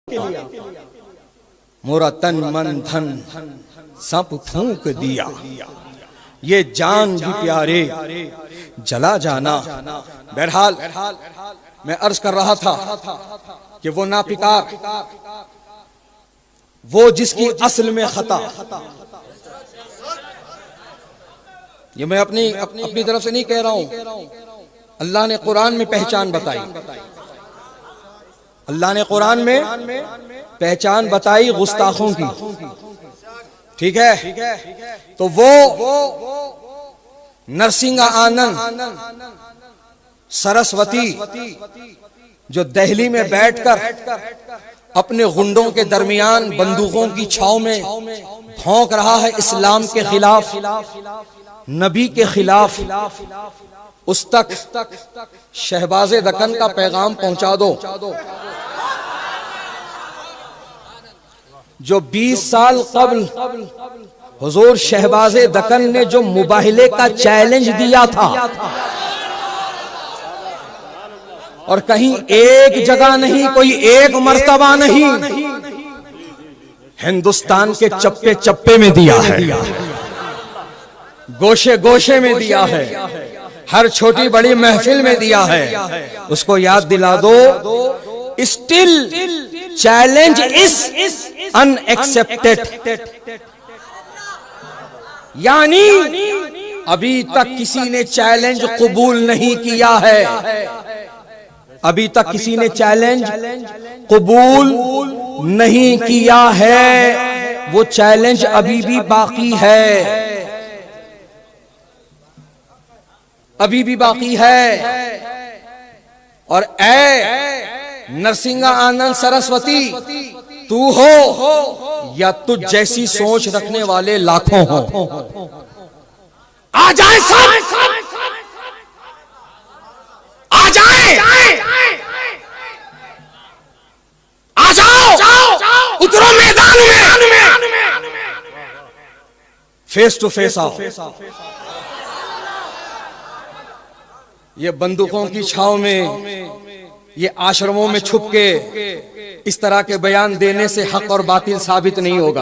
मोरा तन मन धन सब फूंक दिया, ये जान भी प्यारे जला जाना। बहरहाल मैं अर्ज कर रहा था कि वो नापिकार, वो जिसकी असल में खता, ये मैं अपनी तरफ से नहीं कह रहा हूं, अल्लाह ने कुरान में पहचान बताई, अल्लाह ने कुरान में पहचान बताई गुस्ताखों की, ठीक है। तो वो नरसिंह आनंद सरस्वती जो दिल्ली में बैठकर अपने गुंडों के दरमियान बंदूकों की छाव में भौंक रहा है इस्लाम के खिलाफ, नबी के खिलाफ, उस तक शहबाज़े दक्कन का पैगाम पहुंचा दो। जो 20 साल कबल हुजूर शहबाज़े दक्कन ने जो मुबाहिले का चैलेंज दिया था, और कहीं एक जगह नहीं, कोई एक मर्तबा नहीं, हिंदुस्तान के चप्पे चप्पे में दिया है, गोशे गोशे में दिया है, हर छोटी बड़ी महफिल में दिया है। उसको याद दिला दो, स्टिल चैलेंज इज अनएक्सेप्टेड, यानी अभी तक किसी ने चैलेंज कबूल नहीं किया है, अभी तक किसी ने चैलेंज कबूल नहीं किया है, वो चैलेंज अभी भी बाकी है, अभी भी बाकी है। और ऐ नरसिंह आनंद सरस्वती, तू हो या तुझ जैसी सोच रखने वाले लाखों हो, आ जाए सब, आ जाए, आ जाओ, उतरो मैदान में, फेस टू फेस आओ। ये बंदूकों की छाव में, ये आश्रमों में छुप के इस तरह के बयान देने से हक और बातिल साबित नहीं होगा।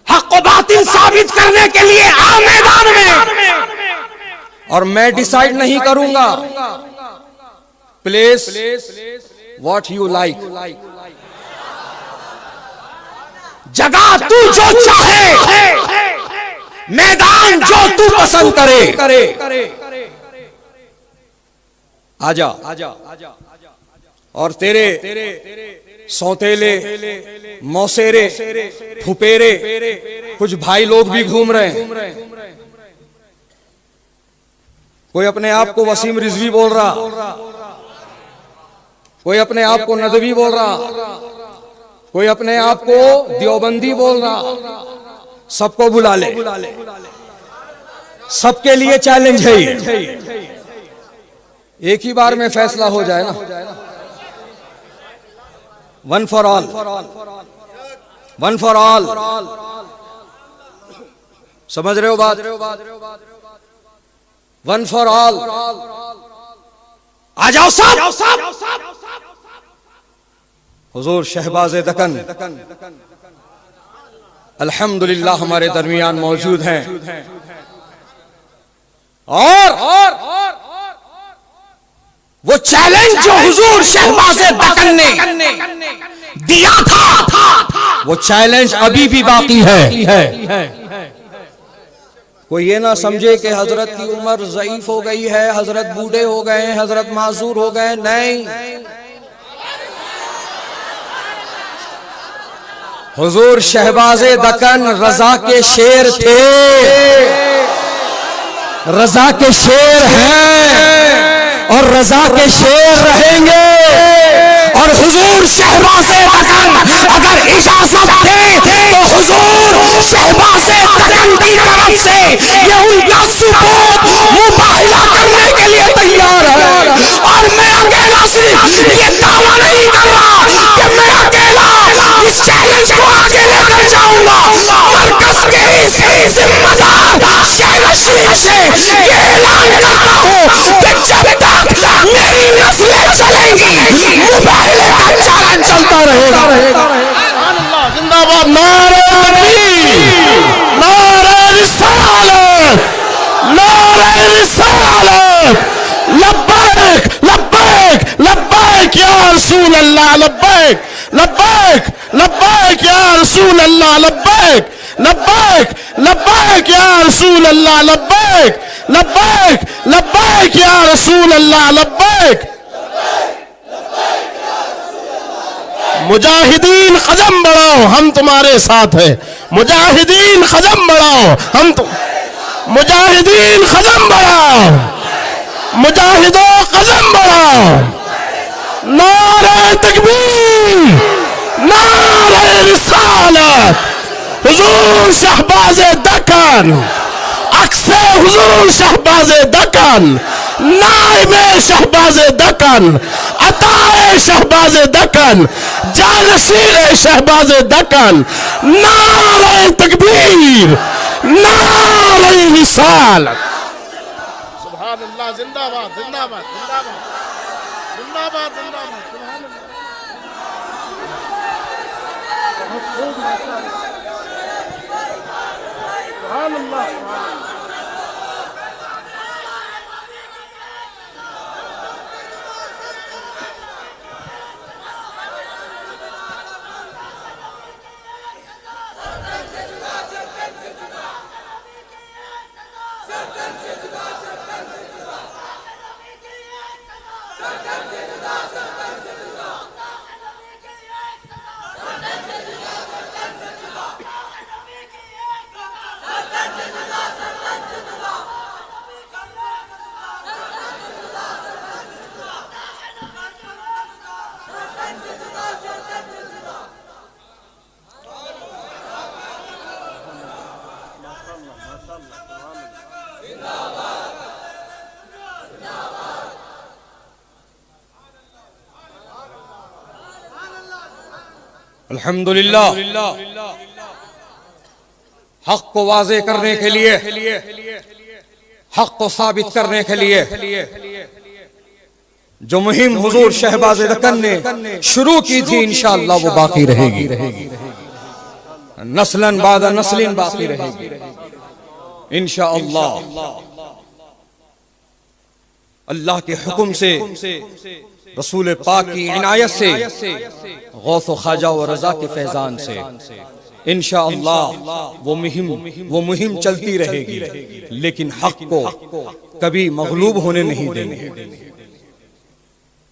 हक और बातिल साबित करने के लिए आओ मैदान में, और मैं डिसाइड नहीं करूंगा प्लेस व्हाट यू लाइक, जगह तू जो चाहे, मैदान जो तू पसंद करे, आजा। और तेरे सौतेले, मौसेरे, फुपेरे कुछ भाई लोग भी घूम रहे हैं। कोई अपने आप को वसीम रिजवी बोल रहा, कोई अपने आप को नदवी बोल रहा, कोई अपने आप को देवबंदी बोल रहा। सबको बुला ले, सबके लिए चैलेंज है ये, एक ही बार में फैसला हो जाए ना, one for all, one for all. समझ रहे हो बात? वन फॉर ऑल, आ जाओ सब। हुजूर शहबाज़े दक्कन अल्हम्दुलिल्लाह हमारे दरमियान मौजूद हैं, और वो चैलेंज जो हुजूर शहबाज़े दक्कन ने दिया था, वो चैलेंज अभी भी बाकी है। कोई ये ना समझे कि हजरत की उम्र ज़ईफ हो गई है, हजरत बूढ़े हो गए हैं, हजरत माजूर हो गए, नहीं। हुजूर शहबाज़े दक्कन रजा के शेर थे, रजा के शेर हैं, और रजा के शेर रहेंगे। और हुजूर शहबाज़े दक्कन अगर इजाजत दे तो हुजूर शहबाज़े दक्कन की तरफ से ये उनका सुबूत मुबाहिला करने के लिए तैयार है। और मैं अकेला सिर्फ ये दावा नहीं कर रहा कि मैं अकेला इस चैलेंज को आगे लेकर जाऊंगा, मरकज के इस जिम्मेदार शहर शरीफ से ये ऐलान करता हूँ कि जब तक मेरी नस्लें चलेंगी, मुबाहिले का चैलेंज चलता अल्लाह लब्बैक लब्बैक लब्बैक या रसूल अल्लाह लब्बैक लब्बैक लब्बैक या रसूल अल्लाह लब्बैक लब्बैक लब्बैक या रसूल अल्लाह लब्बैक। मुजाहिदीन कदम बढ़ाओ, हम तुम्हारे साथ हैं। मुजाहिदीन कदम बढ़ाओ, हम तो मुजाहिदीन कदम बढ़ाओ, मुजाहिदो कदम बढ़ाओ। नारे तकबीर, नारे रिसालत, हुजूर शहबाज़े दक्कन, अक्से हुजूर शहबाज़े दक्कन, नाइबे शहबाज़े दक्कन, अताए शहबाज़े दक्कन, जानशीरे शहबाज़े दक्कन। नारे तकबीर, नारे रिसालत। सुभान अल्लाह, जिंदाबाद जिंदाबाद जिंदाबाद जिंदाबाद जिंदाबाद। सुभान अल्लाह। अल्हम्दुलिल्लाह, हक को वाज़े करने के लिए, हक को साबित करने के लिए जो मुहिम हुजूर शहबाज़े दक्कन ने शुरू की थी, इंशाअल्लाह वो बाकी रहेगी, नस्लन बाद नस्लिन बाकी रहेगी इंशाअल्लाह। अल्लाह के हुक्म से, रसूल पाक की इनायत से, गौस ख्वाजा व रजा के फैजान से इंशाअल्लाह वो मुहिम चलती रहेगी, लेकिन हक को कभी मगलूब होने नहीं देंगे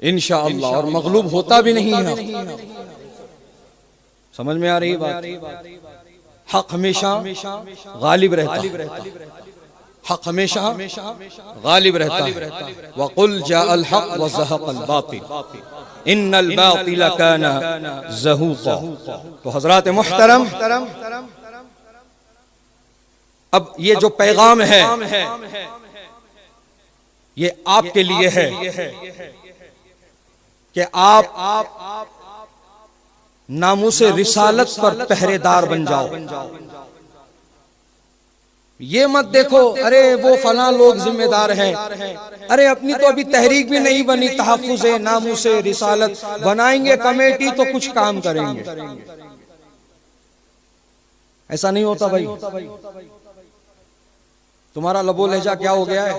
इंशाअल्लाह। और मगलूब होता भी नहीं है। समझ में आ रही बात? हक हमेशा गालिब रहता है, हक हमेशा गालिब रहता है। वक़ुल जाअल हक़ व ज़हक़ल बातिल इन्नल बातिल काना ज़हूक़ा। तो हज़रात मुहतरम, अब ये जो पैगाम है ये आपके लिए है कि आप नामूसे रिसालत पर पहरेदार बन जाओ। ये मत देखो अरे वो फलां लोग जिम्मेदार हैं, अरे अपनी तो अभी तहरीक भी नहीं बनी, तहफ़्फ़ुज़े नामूसे रिसालत बनाएंगे कमेटी तो कुछ काम करेंगे। ऐसा नहीं होता भाई। तुम्हारा लबो लहजा क्या हो गया है?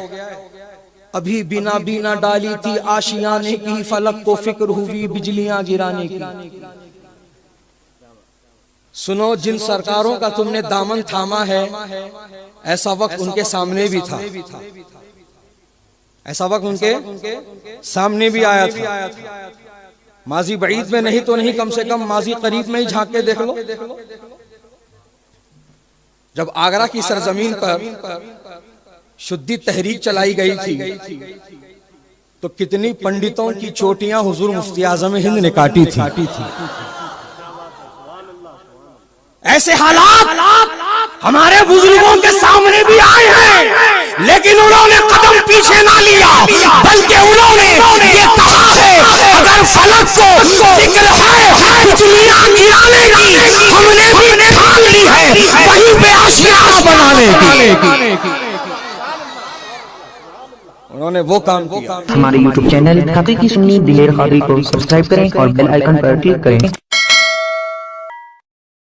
अभी बिना बीना डाली थी आशियाने की, फलक को फिक्र हुई बिजलियां गिराने की। सुनो, जिन सरकारों का तुमने दामन थामा है, ऐसा वक्त उनके सामने भी था, ऐसा वक्त उनके सामने भी आया था। माजी बईद में नहीं तो नहीं, कम से कम माजी करीब में ही झांक के देख लो। जब आगरा की सरजमीन पर शुद्धि तहरीक चलाई गई थी तो कितनी पंडितों की चोटियां हुजूर मुफ्ती आज़म हिंद ने काटी थी। ऐसे हालात हमारे बुजुर्गों के सामने भी आए हैं, लेकिन उन्होंने कदम पीछे ना लिया, बल्कि उन्होंने ये कहा है अगर फलक को फिक्र है बिजलियां गिराने की, हमने भी ठान ली है वहीं पे आशियाना बनाने की। उन्होंने वो काम किया। हमारे YouTube चैनल हकीकी सुन्नी दिलेर कादरी को सब्सक्राइब करें और बेल आइकन पर क्लिक करें।